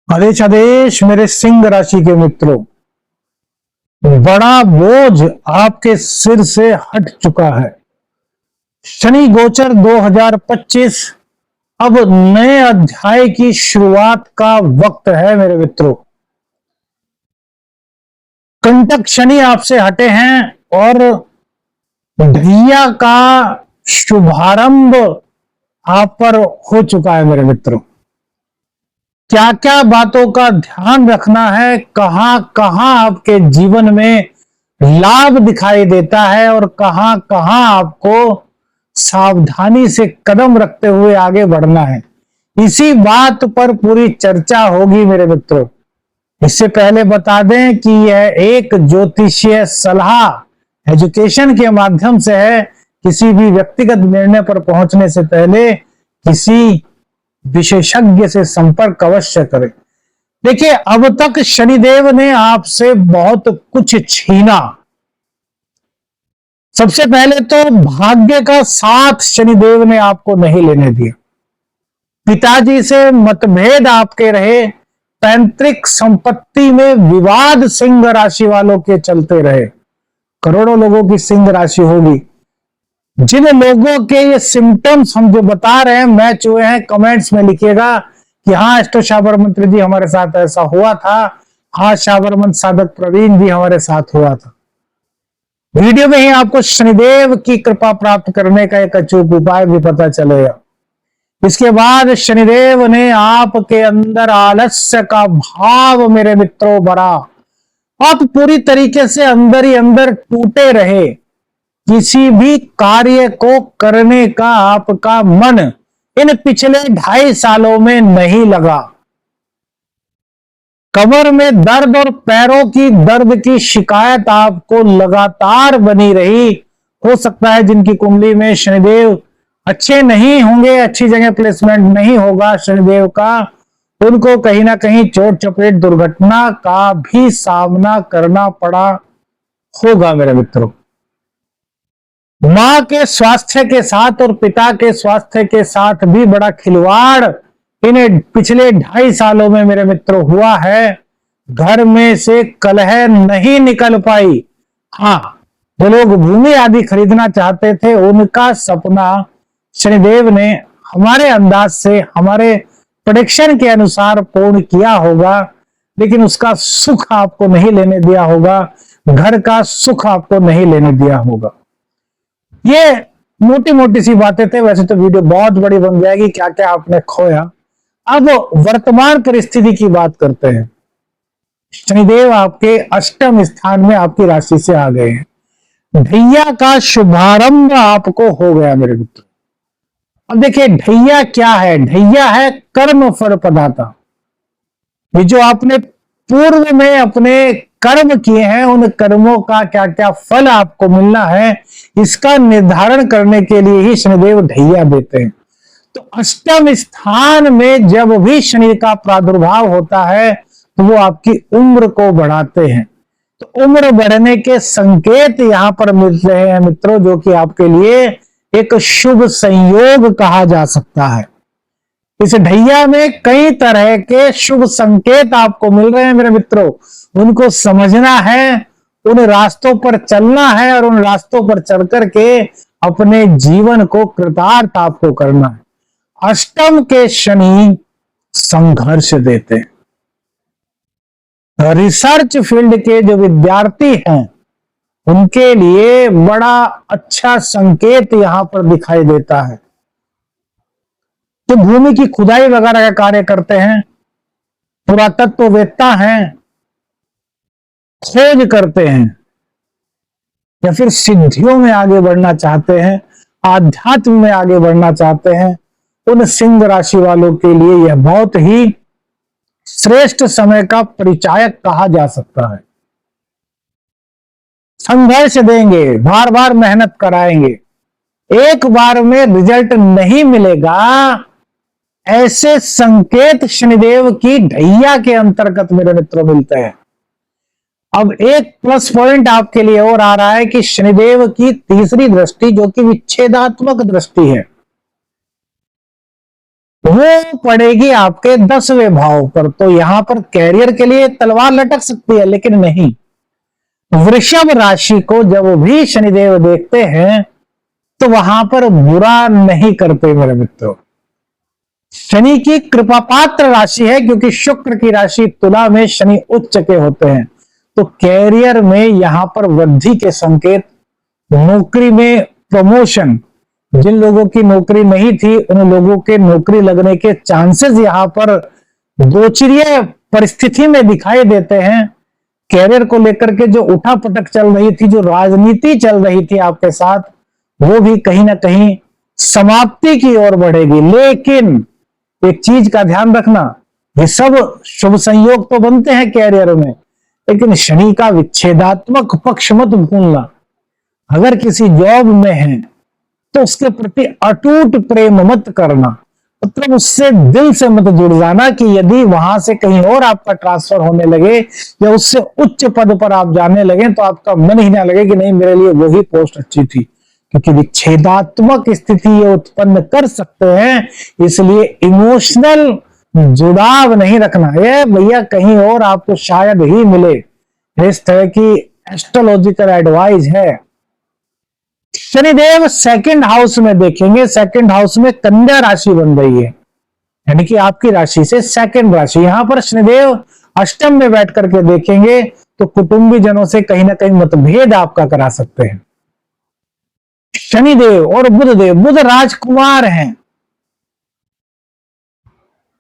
आदेश आदेश मेरे सिंह राशि के मित्रों, बड़ा बोझ आपके सिर से हट चुका है। शनि गोचर 2025 अब नए अध्याय की शुरुआत का वक्त है मेरे मित्रों। कंटक शनि आपसे हटे हैं और ढैया का शुभारंभ आप पर हो चुका है मेरे मित्रों। क्या क्या बातों का ध्यान रखना है, कहां कहां आपके जीवन में लाभ दिखाई देता है और कहां कहां आपको सावधानी से कदम रखते हुए आगे बढ़ना है, इसी बात पर पूरी चर्चा होगी मेरे मित्रों। इससे पहले बता दें कि यह एक ज्योतिषीय सलाह एजुकेशन के माध्यम से है। किसी भी व्यक्तिगत निर्णय पर पहुंचने से पहले किसी विशेषज्ञ से संपर्क अवश्य करें। देखिए, अब तक शनिदेव ने आपसे बहुत कुछ छीना। सबसे पहले तो भाग्य का साथ शनिदेव ने आपको नहीं लेने दिया। पिताजी से मतभेद आपके रहे, पैतृक संपत्ति में विवाद सिंह राशि वालों के चलते रहे। करोड़ों लोगों की सिंह राशि होगी। जिन लोगों के ये सिम्टम्स हम जो बता रहे हैं मैच हुए हैं, कमेंट्स में लिखिएगा कि हाँ एस्ट्रो शाबर मंत्री जी हमारे साथ ऐसा हुआ था, हाँ शाबर मंत्र साधक प्रवीण जी हमारे साथ हुआ था। वीडियो में ही आपको शनिदेव की कृपा प्राप्त करने का एक अचूक उपाय भी पता चलेगा। इसके बाद शनिदेव ने आपके अंदर आलस्य का भाव मेरे मित्रों भरा। आप पूरी तरीके से अंदर ही अंदर टूटे रहे। किसी भी कार्य को करने का आपका मन इन पिछले 2.5 सालों में नहीं लगा। कमर में दर्द और पैरों की दर्द की शिकायत आपको लगातार बनी रही। हो सकता है जिनकी कुंडली में शनिदेव अच्छे नहीं होंगे, अच्छी जगह प्लेसमेंट नहीं होगा शनिदेव का, उनको कहीं ना कहीं चोट चपेट दुर्घटना का भी सामना करना पड़ा होगा मेरे मित्रों। मां के स्वास्थ्य के साथ और पिता के स्वास्थ्य के साथ भी बड़ा खिलवाड़ इन्हें पिछले 2.5 सालों में मेरे मित्रों हुआ है। घर में से कलह नहीं निकल पाई। हाँ, जो लोग भूमि आदि खरीदना चाहते थे उनका सपना शनिदेव ने हमारे अंदाज से, हमारे प्रेडिक्शन के अनुसार पूर्ण किया होगा, लेकिन उसका सुख आपको नहीं लेने दिया होगा, घर का सुख आपको नहीं लेने दिया होगा। ये मोटी मोटी सी बातें थे, वैसे तो वीडियो बहुत बड़ी बन जाएगी, क्या क्या आपने खोया। अब वर्तमान परिस्थिति की बात करते हैं। शनिदेव आपके अष्टम स्थान में आपकी राशि से आ गए हैं। ढैया का शुभारंभ आपको हो गया मेरे मित्र। अब देखिए ढैया क्या है। ढैया है कर्म फल प्रदाता। ये जो आपने पूर्व में अपने कर्म किए हैं उन कर्मों का क्या क्या फल आपको मिलना है, इसका निर्धारण करने के लिए ही शनिदेव ढैया देते हैं। तो अष्टम स्थान में जब भी शनि का प्रादुर्भाव होता है तो वो आपकी उम्र को बढ़ाते हैं। तो उम्र बढ़ने के संकेत यहां पर मिल रहे हैं मित्रों, जो कि आपके लिए एक शुभ संयोग कहा जा सकता है। इस ढैया में कई तरह के शुभ संकेत आपको मिल रहे हैं मेरे मित्रों। उनको समझना है, उन रास्तों पर चलना है और उन रास्तों पर चल करके अपने जीवन को कृतार्थ आपको करना है। अष्टम के शनि संघर्ष देते हैं। रिसर्च फील्ड के जो विद्यार्थी हैं उनके लिए बड़ा अच्छा संकेत यहां पर दिखाई देता है। तो भूमि की खुदाई वगैरह का कार्य करते हैं, पुरातत्ववेत्ता हैं, खोज करते हैं, या फिर सिद्धियों में आगे बढ़ना चाहते हैं, आध्यात्म में आगे बढ़ना चाहते हैं, उन सिंह राशि वालों के लिए यह बहुत ही श्रेष्ठ समय का परिचायक कहा जा सकता है। संघर्ष देंगे, बार बार मेहनत कराएंगे, एक बार में रिजल्ट नहीं मिलेगा, ऐसे संकेत शनिदेव की ढैया के अंतर्गत मेरे मित्रों मिलते हैं। अब एक प्लस पॉइंट आपके लिए और आ रहा है कि शनिदेव की तीसरी दृष्टि, जो कि विच्छेदात्मक दृष्टि है, वो पड़ेगी आपके 10वें भाव पर। तो यहां पर कैरियर के लिए तलवार लटक सकती है, लेकिन नहीं। वृषभ राशि को जब भी शनिदेव देखते हैं तो वहां पर बुरा नहीं करते मेरे मित्रों। शनि की कृपा पात्र राशि है, क्योंकि शुक्र की राशि तुला में शनि उच्च के होते हैं। तो कैरियर में यहां पर वृद्धि के संकेत, नौकरी में प्रमोशन, जिन लोगों की नौकरी नहीं थी उन लोगों के नौकरी लगने के चांसेस यहां पर गोचरीय परिस्थिति में दिखाई देते हैं। कैरियर को लेकर के जो उठापटक चल रही थी, जो राजनीति चल रही थी आपके साथ, वो भी कहीं ना कहीं समाप्ति की ओर बढ़ेगी। लेकिन एक चीज का ध्यान रखना, ये सब शुभ संयोग तो बनते हैं कैरियर में, लेकिन शनि का विच्छेदात्मक पक्ष मत भूलना। अगर किसी जॉब में है तो उसके प्रति अटूट प्रेम मत करना, मतलब उससे दिल से मत जुड़ जाना कि यदि वहां से कहीं और आपका ट्रांसफर होने लगे या उससे उच्च पद पर आप जाने लगे तो आपका मन ही ना लगे कि नहीं, मेरे लिए वही पोस्ट अच्छी थी, क्योंकि विच्छेदात्मक स्थिति ये उत्पन्न कर सकते हैं। इसलिए इमोशनल जुड़ाव नहीं रखना है भैया, कहीं और आपको शायद ही मिले। इस तरह की एस्ट्रोलॉजिकल एडवाइस है। शनिदेव सेकंड हाउस में देखेंगे, सेकंड हाउस में कन्या राशि बन रही है, यानी कि आपकी राशि से सेकंड राशि। यहां पर शनिदेव अष्टम में बैठ करके देखेंगे तो कुटुंबी जनों से कहीं ना कहीं मतभेद आपका करा सकते हैं। शनिदेव और बुधदेव, बुध राजकुमार हैं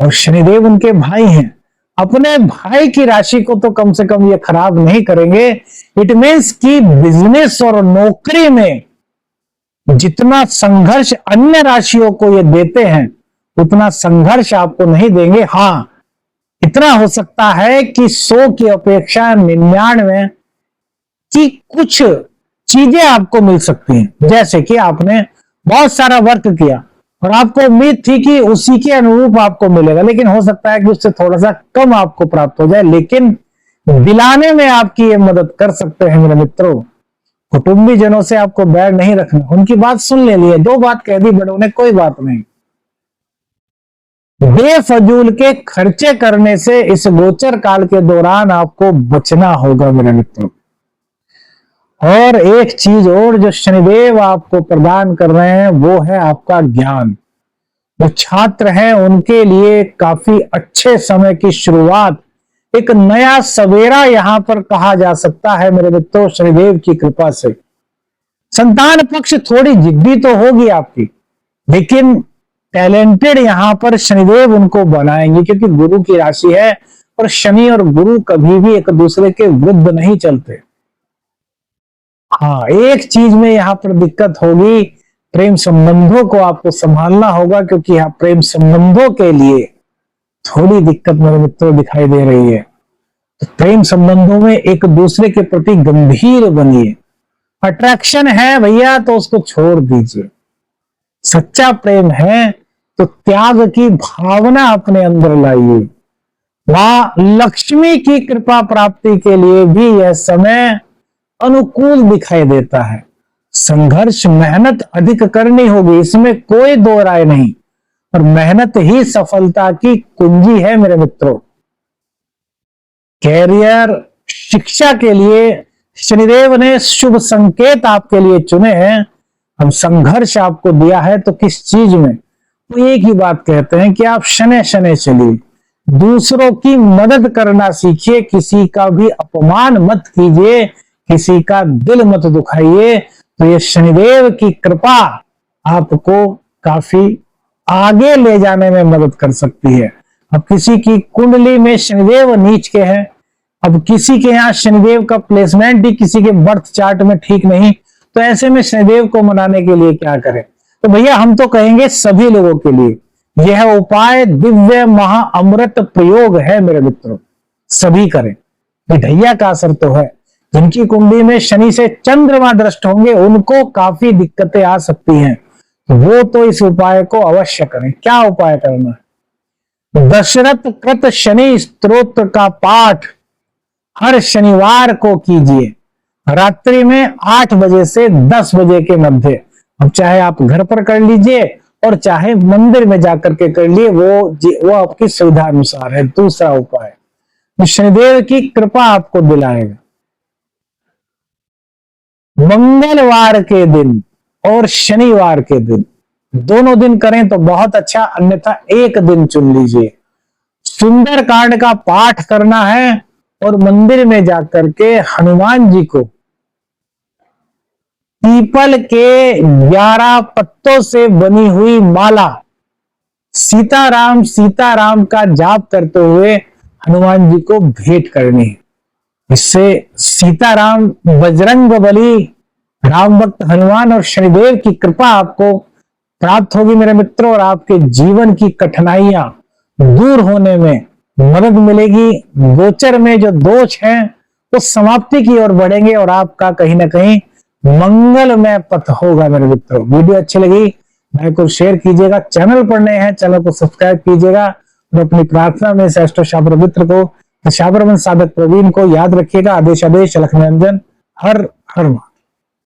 और शनिदेव उनके भाई हैं। अपने भाई की राशि को तो कम से कम ये खराब नहीं करेंगे। इट मीन्स कि बिजनेस और नौकरी में जितना संघर्ष अन्य राशियों को ये देते हैं उतना संघर्ष आपको नहीं देंगे। हां, इतना हो सकता है कि 100 की अपेक्षा 99 की कुछ चीजें आपको मिल सकती हैं। जैसे कि आपने बहुत सारा वर्क किया और आपको उम्मीद थी कि उसी के अनुरूप आपको मिलेगा, लेकिन हो सकता है कि उससे थोड़ा सा कम आपको प्राप्त हो जाए, लेकिन दिलाने में आपकी ये मदद कर सकते हैं मेरे मित्रों। कुटुंबी जनों से आपको बैर नहीं रखना, उनकी बात सुन ले लिए, 2 बात कह दी बड़ों ने, कोई बात नहीं। बेफजूल के खर्चे करने से इस गोचर काल के दौरान आपको बचना होगा मेरे मित्रों। और एक चीज और जो शनिदेव आपको प्रदान कर रहे हैं वो है आपका ज्ञान। जो छात्र हैं उनके लिए काफी अच्छे समय की शुरुआत, एक नया सवेरा यहां पर कहा जा सकता है मेरे मित्रों, शनिदेव की कृपा से। संतान पक्ष थोड़ी जिद्दी तो होगी आपकी, लेकिन टैलेंटेड यहां पर शनिदेव उनको बनाएंगे, क्योंकि गुरु की राशि है और शनि और गुरु कभी भी एक दूसरे के विरुद्ध नहीं चलते। हाँ, एक चीज में यहां पर दिक्कत होगी, प्रेम संबंधों को आपको संभालना होगा, क्योंकि यहाँ प्रेम संबंधों के लिए थोड़ी दिक्कत मेरे मित्रों दिखाई दे रही है। तो प्रेम संबंधों में एक दूसरे के प्रति गंभीर बनिए। अट्रैक्शन है भैया तो उसको छोड़ दीजिए। सच्चा प्रेम है तो त्याग की भावना अपने अंदर लाइए। मां लक्ष्मी की कृपा प्राप्ति के लिए भी यह समय अनुकूल दिखाई देता है। संघर्ष, मेहनत अधिक करनी होगी, इसमें कोई दो राय नहीं, और मेहनत ही सफलता की कुंजी है मेरे मित्रों। कैरियर, शिक्षा के लिए शनिदेव ने शुभ संकेत आपके लिए चुने हैं। अब संघर्ष आपको दिया है तो किस चीज में, तो एक ही बात कहते हैं कि आप शनै शनै चलिए, दूसरों की मदद करना सीखिए, किसी का भी अपमान मत कीजिए, किसी का दिल मत दुखाइए। तो ये शनिदेव की कृपा आपको काफी आगे ले जाने में मदद कर सकती है। अब किसी की कुंडली में शनिदेव नीच के हैं, अब किसी के यहाँ शनिदेव का प्लेसमेंट ही किसी के बर्थ चार्ट में ठीक नहीं, तो ऐसे में शनिदेव को मनाने के लिए क्या करें? तो भैया हम तो कहेंगे सभी लोगों के लिए यह उपाय दिव्य महा अमृत प्रयोग है मेरे मित्रों, सभी करें। ढैया का असर तो है, जिनकी कुंडली में शनि से चंद्रमा दृष्ट होंगे उनको काफी दिक्कतें आ सकती हैं, वो तो इस उपाय को अवश्य करें। क्या उपाय करना है? दशरथ कृत शनि स्तोत्र का पाठ हर शनिवार को कीजिए, रात्रि में 8 बजे से 10 बजे के मध्य। अब चाहे आप घर पर कर लीजिए और चाहे मंदिर में जाकर के कर लिए, वो आपकी सुविधा अनुसार है। दूसरा उपाय, तो शनिदेव की कृपा आपको दिलाएगा। मंगलवार के दिन और शनिवार के दिन, दोनों दिन करें तो बहुत अच्छा, अन्यथा एक दिन चुन लीजिए। सुंदर कांड का पाठ करना है और मंदिर में जाकर के हनुमान जी को पीपल के 11 पत्तों से बनी हुई माला सीताराम सीताराम का जाप करते हुए हनुमान जी को भेंट करनी है। इससे सीताराम, बजरंगबली, राम भक्त हनुमान और शनिदेव की कृपा आपको प्राप्त होगी मेरे मित्रों, और आपके जीवन की कठिनाइयां दूर होने में मदद मिलेगी। गोचर में जो दोष हैं वो समाप्ति की ओर बढ़ेंगे और आपका कहीं ना कहीं मंगलमय पथ होगा मेरे मित्रों। वीडियो अच्छी लगी लाइक और शेयर कीजिएगा। चैनल पर नए हैं चैनल को सब्सक्राइब कीजिएगा और अपनी प्रार्थना में श्रेष्ठ शाबर मित्र को, शाबर साधक प्रवीण को याद रखिएगा। आदेश आदेश, लक्ष्मी रंजन, हर हर।